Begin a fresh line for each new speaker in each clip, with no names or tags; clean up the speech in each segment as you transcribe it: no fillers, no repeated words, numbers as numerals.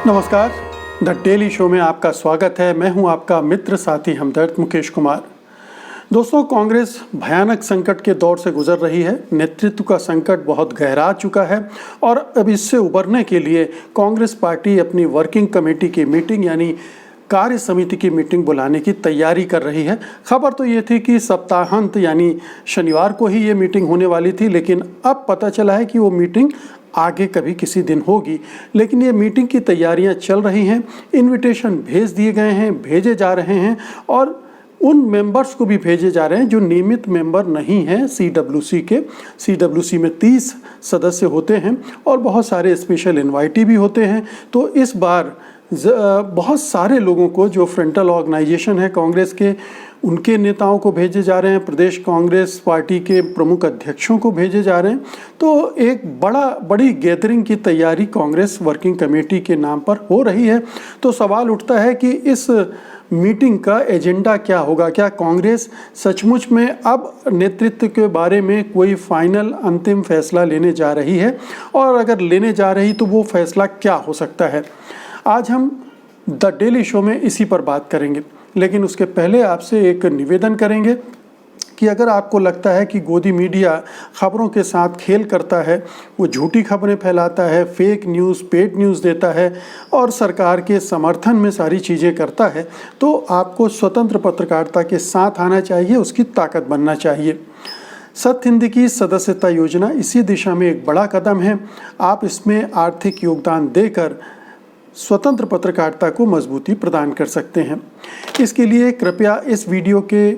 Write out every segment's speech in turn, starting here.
नमस्कार, the daily show में आपका स्वागत है। मैं हूं आपका मित्र साथी हमदर्द मुकेश कुमार। दोस्तों, कांग्रेस भयानक संकट के दौर से गुजर रही है। नेतृत्व का संकट बहुत गहरा चुका है और अब इससे उबरने के लिए कांग्रेस पार्टी अपनी वर्किंग कमेटी की मीटिंग यानी कार्य समिति की मीटिंग बुलाने की तैयारी कर रही है। खबर तो ये थी कि सप्ताहांत यानी शनिवार को ही ये मीटिंग होने वाली थी, लेकिन अब पता चला है कि वो मीटिंग आगे कभी किसी दिन होगी। लेकिन ये मीटिंग की तैयारियां चल रही हैं, इनविटेशन भेज दिए गए हैं, भेजे जा रहे हैं और उन मेंबर्स को भी भेजे जा रहे हैं जो नियमित मेंबर नहीं हैं सीडब्ल्यूसी के। सीडब्ल्यूसी में 30 सदस्य होते हैं और बहुत सारे स्पेशल इनवाइटी भी होते हैं। तो इस बार बहुत सारे लोगों को, जो फ्रंटल ऑर्गेनाइजेशन है कांग्रेस के, उनके नेताओं को भेजे जा रहे हैं, प्रदेश कांग्रेस पार्टी के प्रमुख अध्यक्षों को भेजे जा रहे हैं। तो एक बड़ी गैदरिंग की तैयारी कांग्रेस वर्किंग कमेटी के नाम पर हो रही है। तो सवाल उठता है कि इस मीटिंग का एजेंडा क्या होगा? क्या कांग्रेस सचमुच में अब नेतृत्व के बारे में कोई फाइनल अंतिम फैसला लेने जा रही है? और अगर लेने जा रही तो वो फैसला क्या हो सकता है? आज हम द डेली शो में इसी पर बात करेंगे, लेकिन उसके पहले आपसे एक निवेदन करेंगे कि अगर आपको लगता है कि गोदी मीडिया खबरों के साथ खेल करता है, वो झूठी खबरें फैलाता है, फेक न्यूज़, पेड न्यूज़ देता है और सरकार के समर्थन में सारी चीज़ें करता है, तो आपको स्वतंत्र पत्रकारिता के साथ आना चाहिए, उसकी ताकत बनना चाहिए। सत्य हिंद की सदस्यता योजना इसी दिशा में एक बड़ा कदम है। आप इसमें आर्थिक योगदान देकर स्वतंत्र पत्रकारिता को मजबूती प्रदान कर सकते हैं। इसके लिए कृपया इस वीडियो के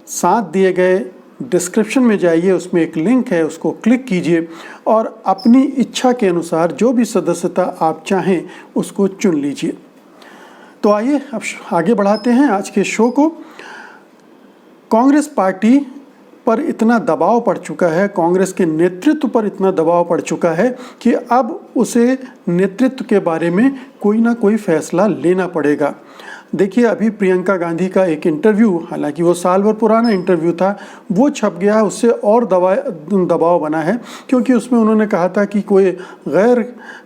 साथ दिए गए डिस्क्रिप्शन में जाइए, उसमें एक लिंक है, उसको क्लिक कीजिए और अपनी इच्छा के अनुसार जो भी सदस्यता आप चाहें उसको चुन लीजिए। तो आइए अब आगे बढ़ाते हैं आज के शो को। कांग्रेस पार्टी पर इतना दबाव पड़ चुका है, कांग्रेस के नेतृत्व पर इतना दबाव पड़ चुका है कि अब उसे नेतृत्व के बारे में कोई ना कोई फैसला लेना पड़ेगा। देखिए, अभी प्रियंका गांधी का एक इंटरव्यू, हालांकि वो साल भर पुराना इंटरव्यू था, वो छप गया, उससे और दबाव बना है, क्योंकि उसमें उन्होंने कहा था कि कोई गैर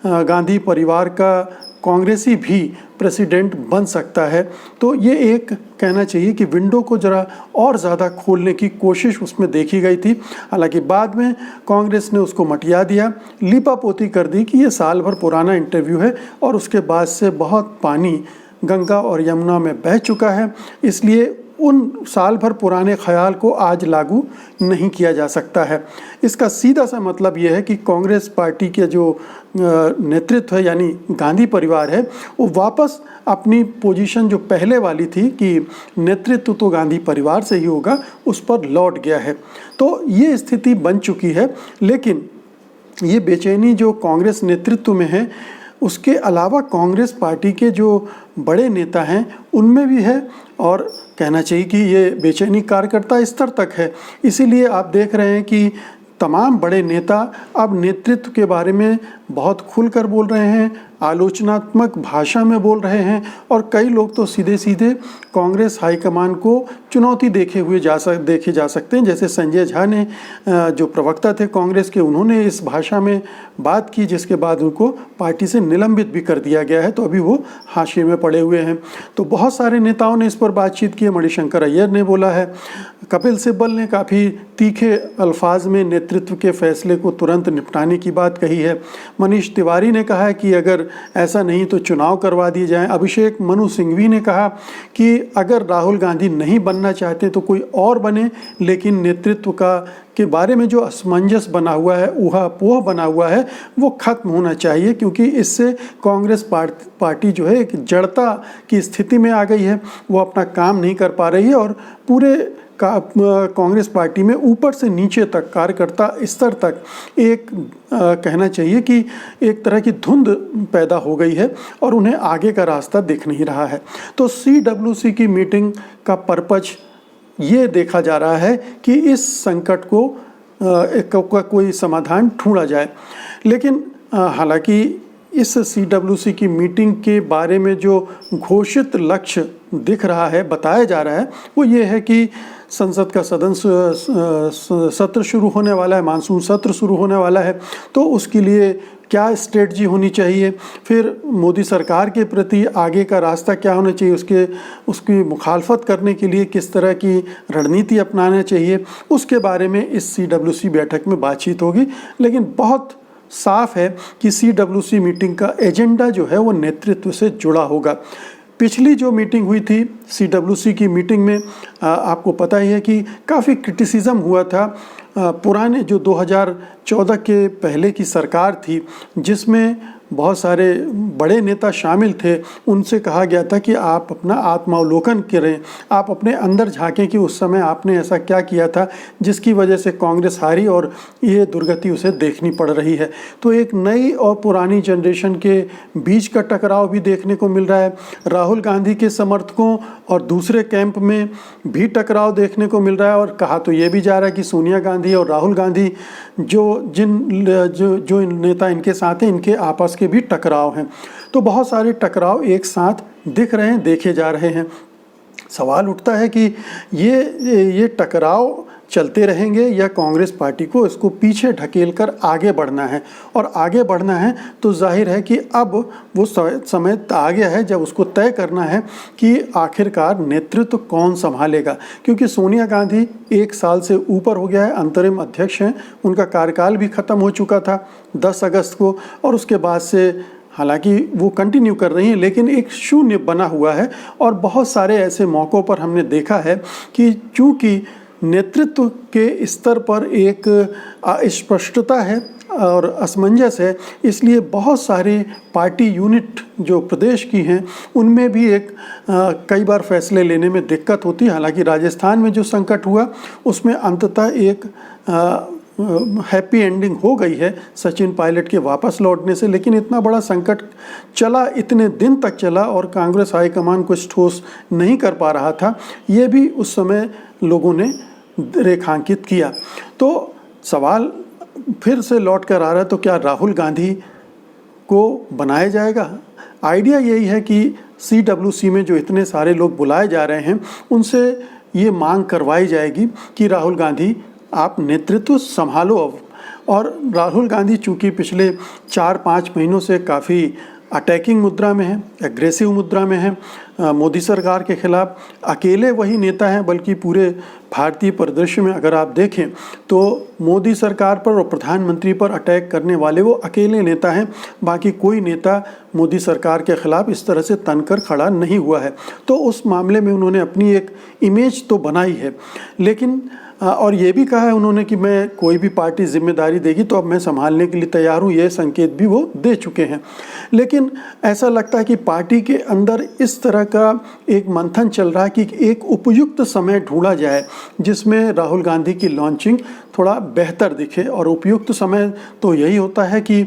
गांधी परिवार का कांग्रेसी भी प्रेसिडेंट बन सकता है। तो ये एक कहना चाहिए कि विंडो को ज़रा और ज़्यादा खोलने की कोशिश उसमें देखी गई थी। हालांकि बाद में कांग्रेस ने उसको मटिया दिया, लीपापोती कर दी कि ये साल भर पुराना इंटरव्यू है और उसके बाद से बहुत पानी गंगा और यमुना में बह चुका है, इसलिए उन साल भर पुराने ख्याल को आज लागू नहीं किया जा सकता है। इसका सीधा सा मतलब यह है कि कांग्रेस पार्टी के जो नेतृत्व है यानी गांधी परिवार है, वो वापस अपनी पोजीशन जो पहले वाली थी कि नेतृत्व तो गांधी परिवार से ही होगा, उस पर लौट गया है। तो ये स्थिति बन चुकी है। लेकिन ये बेचैनी जो कांग्रेस नेतृत्व में है, उसके अलावा कांग्रेस पार्टी के जो बड़े नेता हैं उनमें भी है, और कहना चाहिए कि ये बेचैनी कार्यकर्ता स्तर तक है। इसीलिए आप देख रहे हैं कि तमाम बड़े नेता अब नेतृत्व के बारे में बहुत खुलकर बोल रहे हैं, आलोचनात्मक भाषा में बोल रहे हैं और कई लोग तो सीधे सीधे कांग्रेस हाईकमान को चुनौती देखे जा सकते हैं। जैसे संजय झा ने, जो प्रवक्ता थे कांग्रेस के, उन्होंने इस भाषा में बात की, जिसके बाद उनको पार्टी से निलंबित भी कर दिया गया है। तो अभी वो हाशिए में पड़े हुए हैं। तो बहुत सारे नेताओं ने इस पर बातचीत की है। मणिशंकर अय्यर ने बोला है, कपिल सिब्बल ने काफ़ी तीखे अल्फाज में नेतृत्व के फैसले को तुरंत निपटाने की बात कही है। मनीष तिवारी ने कहा है कि अगर ऐसा नहीं तो चुनाव करवा दिए जाएं। अभिषेक मनु सिंघवी ने कहा कि अगर राहुल गांधी नहीं बनना चाहते तो कोई और बने, लेकिन नेतृत्व के बारे में जो असमंजस बना हुआ है, ऊहापोह बना हुआ है, वो खत्म होना चाहिए, क्योंकि इससे कांग्रेस पार्टी जो है एक जड़ता की स्थिति में आ गई है। वो अपना काम नहीं कर पा रही है और पूरे कांग्रेस पार्टी में ऊपर से नीचे तक, कार्यकर्ता स्तर तक एक कहना चाहिए कि एक तरह की धुंध पैदा हो गई है और उन्हें आगे का रास्ता दिख नहीं रहा है। तो सीडब्ल्यूसी की मीटिंग का पर्पज ये देखा जा रहा है कि इस संकट को का कोई समाधान ढूंढा जाए। लेकिन हालांकि इस सीडब्ल्यूसी की मीटिंग के बारे में जो घोषित लक्ष्य दिख रहा है, बताया जा रहा है, वो ये है कि संसद का सत्र शुरू होने वाला है, मानसून सत्र शुरू होने वाला है, तो उसके लिए क्या स्ट्रेटजी होनी चाहिए, फिर मोदी सरकार के प्रति आगे का रास्ता क्या होना चाहिए, उसकी मुखालफत करने के लिए किस तरह की रणनीति अपनाना चाहिए, उसके बारे में इस CWC बैठक में बातचीत होगी। लेकिन बहुत साफ है कि CWC मीटिंग का एजेंडा जो है वो नेतृत्व से जुड़ा होगा। पिछली जो मीटिंग हुई थी CWC की मीटिंग में आपको पता ही है कि काफ़ी क्रिटिसिज्म हुआ था पुराने जो 2014 के पहले की सरकार थी, जिसमें बहुत सारे बड़े नेता शामिल थे। उनसे कहा गया था कि आप अपना आत्मावलोकन करें, आप अपने अंदर झांकें कि उस समय आपने ऐसा क्या किया था जिसकी वजह से कांग्रेस हारी और ये दुर्गति उसे देखनी पड़ रही है। तो एक नई और पुरानी जनरेशन के बीच का टकराव भी देखने को मिल रहा है। राहुल गांधी के समर्थकों और दूसरे कैंप में भी टकराव देखने को मिल रहा है। और कहा तो ये भी जा रहा है कि सोनिया गांधी और राहुल गांधी जो नेता इनके साथ हैं, इनके आपस के भी टकराव हैं। तो बहुत सारे टकराव एक साथ दिख रहे हैं, देखे जा रहे हैं। सवाल उठता है कि ये टकराव चलते रहेंगे या कांग्रेस पार्टी को इसको पीछे ढकेल कर आगे बढ़ना है। और आगे बढ़ना है तो जाहिर है कि अब वो समय आ गया है जब उसको तय करना है कि आखिरकार नेतृत्व कौन संभालेगा। क्योंकि सोनिया गांधी 1 साल से ऊपर हो गया है, अंतरिम अध्यक्ष हैं, उनका कार्यकाल भी ख़त्म हो चुका था 10 अगस्त को, और उसके बाद से हालांकि वो कंटिन्यू कर रही हैं, लेकिन एक शून्य बना हुआ है। और बहुत सारे ऐसे मौक़ों पर हमने देखा है कि चूँकि नेतृत्व के स्तर पर एक अस्पष्टता है और असमंजस है, इसलिए बहुत सारे पार्टी यूनिट जो प्रदेश की हैं उनमें भी कई बार फैसले लेने में दिक्कत होती है। हालांकि राजस्थान में जो संकट हुआ उसमें अंततः एक हैप्पी एंडिंग हो गई है सचिन पायलट के वापस लौटने से। लेकिन इतना बड़ा संकट चला, इतने दिन तक चला और कांग्रेस हाईकमान कुछ ठोस नहीं कर पा रहा था, ये भी उस समय लोगों ने रेखांकित किया। तो सवाल फिर से लौट कर आ रहा है, तो क्या राहुल गांधी को बनाया जाएगा? आइडिया यही है कि CWC में जो इतने सारे लोग बुलाए जा रहे हैं उनसे ये मांग करवाई जाएगी कि राहुल गांधी आप नेतृत्व संभालो अब। और राहुल गांधी चूँकि पिछले 4-5 महीनों से काफ़ी अटैकिंग मुद्रा में है, एग्रेसिव मुद्रा में है मोदी सरकार के खिलाफ। अकेले वही नेता हैं, बल्कि पूरे भारतीय परिदृश्य में अगर आप देखें तो मोदी सरकार पर और प्रधानमंत्री पर अटैक करने वाले वो अकेले नेता हैं। बाकी कोई नेता मोदी सरकार के खिलाफ इस तरह से तनकर खड़ा नहीं हुआ है। तो उस मामले में उन्होंने अपनी एक इमेज तो बनाई है, लेकिन और ये भी कहा है उन्होंने कि मैं कोई भी पार्टी जिम्मेदारी देगी तो अब मैं संभालने के लिए तैयार हूँ, ये संकेत भी वो दे चुके हैं। लेकिन ऐसा लगता है कि पार्टी के अंदर इस तरह का एक मंथन चल रहा है कि एक उपयुक्त समय ढूंढा जाए जिसमें राहुल गांधी की लॉन्चिंग थोड़ा बेहतर दिखे। और उपयुक्त समय तो यही होता है कि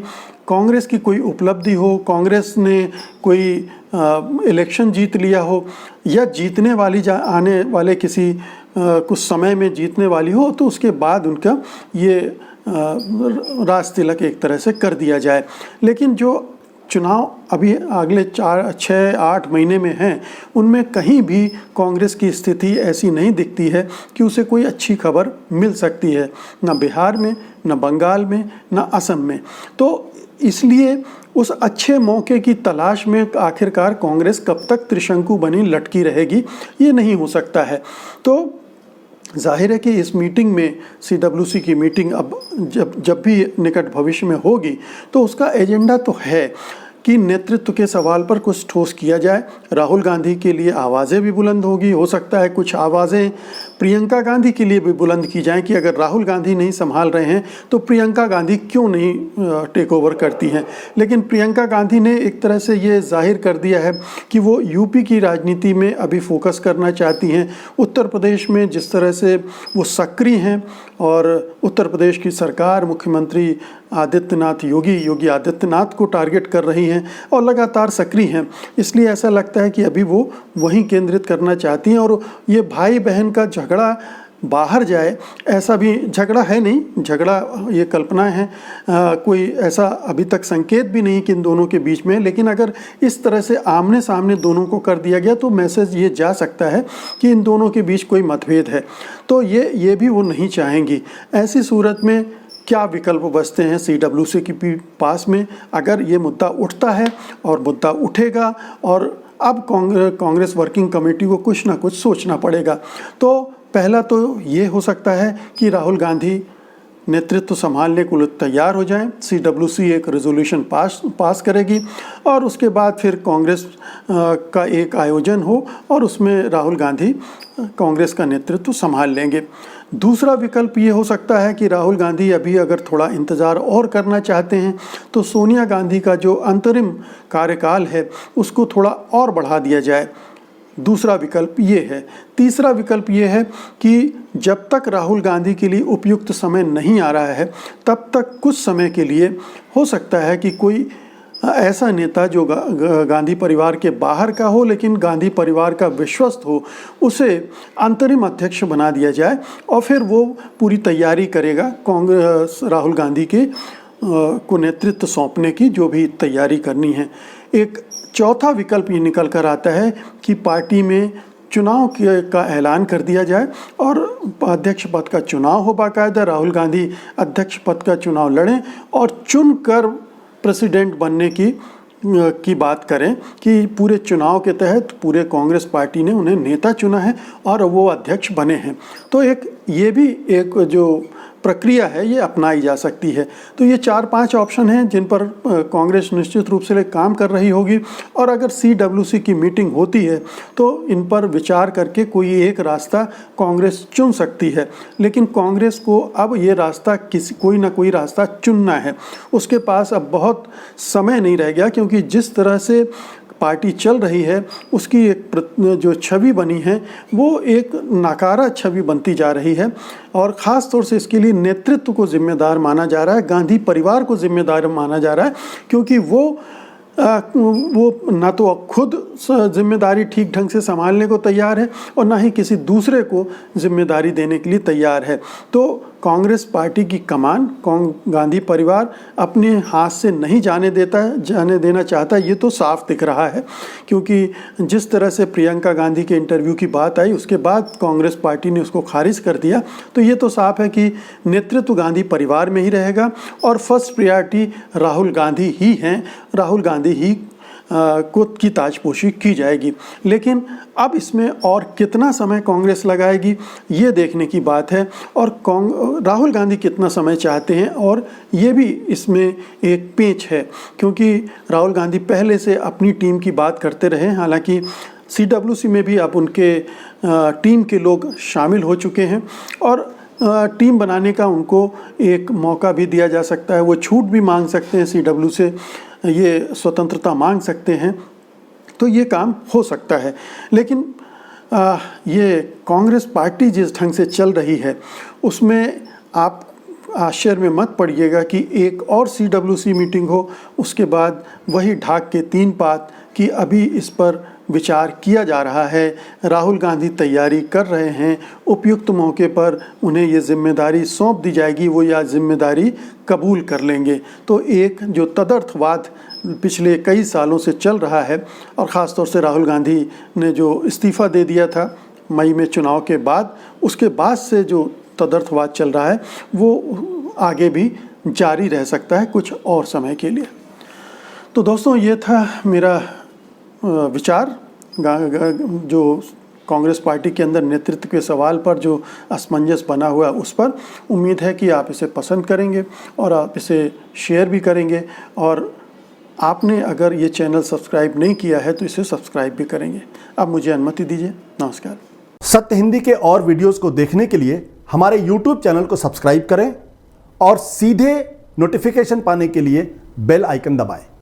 कांग्रेस की कोई उपलब्धि हो, कांग्रेस ने कोई इलेक्शन जीत लिया हो, या जीतने वाली आने वाले किसी कुछ समय में जीतने वाली हो, तो उसके बाद उनका ये राज तिलक एक तरह से कर दिया जाए। लेकिन जो चुनाव अभी अगले 4-6-8 महीने में हैं, उनमें कहीं भी कांग्रेस की स्थिति ऐसी नहीं दिखती है कि उसे कोई अच्छी खबर मिल सकती है, न बिहार में, न बंगाल में, न असम में। तो इसलिए उस अच्छे मौके की तलाश में आखिरकार कांग्रेस कब तक त्रिशंकु बनी लटकी रहेगी, ये नहीं हो सकता है। तो जाहिर है कि इस मीटिंग में CWC की मीटिंग अब जब भी निकट भविष्य में होगी तो उसका एजेंडा तो है कि नेतृत्व के सवाल पर कुछ ठोस किया जाए। राहुल गांधी के लिए आवाज़ें भी बुलंद होगी, हो सकता है कुछ आवाज़ें प्रियंका गांधी के लिए भी बुलंद की जाएं कि अगर राहुल गांधी नहीं संभाल रहे हैं तो प्रियंका गांधी क्यों नहीं टेक ओवर करती हैं। लेकिन प्रियंका गांधी ने एक तरह से ये जाहिर कर दिया है कि वो यूपी की राजनीति में अभी फोकस करना चाहती हैं। उत्तर प्रदेश में जिस तरह से वो सक्रिय हैं और उत्तर प्रदेश की सरकार मुख्यमंत्री योगी आदित्यनाथ को टारगेट कर रही हैं और लगातार सक्रिय हैं, इसलिए ऐसा लगता है कि अभी वो वहीं केंद्रित करना चाहती हैं। और ये भाई बहन का झगड़ा बाहर जाए, ऐसा भी झगड़ा है नहीं, झगड़ा ये कल्पनाएं हैं, कोई ऐसा अभी तक संकेत भी नहीं कि इन दोनों के बीच में। लेकिन अगर इस तरह से आमने सामने दोनों को कर दिया गया तो मैसेज ये जा सकता है कि इन दोनों के बीच कोई मतभेद है, तो ये भी वो नहीं चाहेंगी। ऐसी सूरत में क्या विकल्प बचते हैं CWC के पास में अगर ये मुद्दा उठता है, और मुद्दा उठेगा और अब कांग्रेस वर्किंग कमेटी को कुछ ना कुछ सोचना पड़ेगा। तो पहला तो ये हो सकता है कि राहुल गांधी नेतृत्व संभालने को तैयार हो जाएं, CWC एक रेजोल्यूशन पास करेगी और उसके बाद फिर कांग्रेस का एक आयोजन हो और उसमें राहुल गांधी कांग्रेस का नेतृत्व संभाल लेंगे। दूसरा विकल्प ये हो सकता है कि राहुल गांधी अभी अगर थोड़ा इंतज़ार और करना चाहते हैं तो सोनिया गांधी का जो अंतरिम कार्यकाल है उसको थोड़ा और बढ़ा दिया जाए। दूसरा विकल्प ये है। तीसरा विकल्प ये है कि जब तक राहुल गांधी के लिए उपयुक्त समय नहीं आ रहा है तब तक कुछ समय के लिए हो सकता है कि कोई ऐसा नेता जो गांधी परिवार के बाहर का हो लेकिन गांधी परिवार का विश्वस्त हो, उसे अंतरिम अध्यक्ष बना दिया जाए और फिर वो पूरी तैयारी करेगा कांग्रेस राहुल गांधी के को नेतृत्व सौंपने की, जो भी तैयारी करनी है। एक चौथा विकल्प ये निकल कर आता है कि पार्टी में चुनाव का ऐलान कर दिया जाए और अध्यक्ष पद का चुनाव हो, बाकायदा राहुल गांधी अध्यक्ष पद का चुनाव लड़ें और चुनकर प्रेसिडेंट बनने की बात करें कि पूरे चुनाव के तहत पूरे कांग्रेस पार्टी ने उन्हें नेता चुना है और वो अध्यक्ष बने हैं। तो ये भी एक जो प्रक्रिया है ये अपनाई जा सकती है। तो ये 4-5 ऑप्शन हैं जिन पर कांग्रेस निश्चित रूप से काम कर रही होगी और अगर CWC की मीटिंग होती है तो इन पर विचार करके कोई एक रास्ता कांग्रेस चुन सकती है। लेकिन कांग्रेस को अब ये रास्ता कोई ना कोई रास्ता चुनना है। उसके पास अब बहुत समय नहीं रह गया, क्योंकि जिस तरह से पार्टी चल रही है उसकी एक जो छवि बनी है वो एक नाकारा छवि बनती जा रही है और ख़ास तौर से इसके लिए नेतृत्व को जिम्मेदार माना जा रहा है, गांधी परिवार को जिम्मेदार माना जा रहा है, क्योंकि वो ना तो खुद जिम्मेदारी ठीक ढंग से संभालने को तैयार है और ना ही किसी दूसरे को जिम्मेदारी देने के लिए तैयार है। तो कांग्रेस पार्टी की कमान गांधी परिवार अपने हाथ से नहीं जाने देना चाहता, ये तो साफ दिख रहा है, क्योंकि जिस तरह से प्रियंका गांधी के इंटरव्यू की बात आई उसके बाद कांग्रेस पार्टी ने उसको खारिज कर दिया। तो ये तो साफ है कि नेतृत्व गांधी परिवार में ही रहेगा और फर्स्ट प्रायोरिटी राहुल गांधी ही हैं, राहुल गांधी ही की ताजपोशी की जाएगी। लेकिन अब इसमें और कितना समय कांग्रेस लगाएगी ये देखने की बात है और राहुल गांधी कितना समय चाहते हैं, और ये भी इसमें एक पेंच है, क्योंकि राहुल गांधी पहले से अपनी टीम की बात करते रहे। हालांकि CWC में भी अब उनके टीम के लोग शामिल हो चुके हैं और टीम बनाने का उनको एक मौका भी दिया जा सकता है, वो छूट भी मांग सकते हैं CW से, ये स्वतंत्रता मांग सकते हैं, तो ये काम हो सकता है। लेकिन ये कांग्रेस पार्टी जिस ढंग से चल रही है उसमें आप आश्चर्य में मत पड़िएगा कि एक और CWC मीटिंग हो, उसके बाद वही ढाक के 3 पात कि अभी इस पर विचार किया जा रहा है, राहुल गांधी तैयारी कर रहे हैं, उपयुक्त मौके पर उन्हें ये जिम्मेदारी सौंप दी जाएगी, वो यह जिम्मेदारी कबूल कर लेंगे। तो एक जो तदर्थवाद पिछले कई सालों से चल रहा है और ख़ास तौर से राहुल गांधी ने जो इस्तीफ़ा दे दिया था मई में चुनाव के बाद, उसके बाद से जो तदर्थवाद चल रहा है वो आगे भी जारी रह सकता है कुछ और समय के लिए। तो दोस्तों ये था मेरा विचार जो कांग्रेस पार्टी के अंदर नेतृत्व के सवाल पर जो असमंजस बना हुआ उस पर। उम्मीद है कि आप इसे पसंद करेंगे और आप इसे शेयर भी करेंगे, और आपने अगर ये चैनल सब्सक्राइब नहीं किया है तो इसे सब्सक्राइब भी करेंगे। अब मुझे अनुमति दीजिए, नमस्कार।
सत्य हिंदी के और वीडियोस को देखने के लिए हमारे YouTube चैनल को सब्सक्राइब करें और सीधे नोटिफिकेशन पाने के लिए बेल आइकन दबाएं।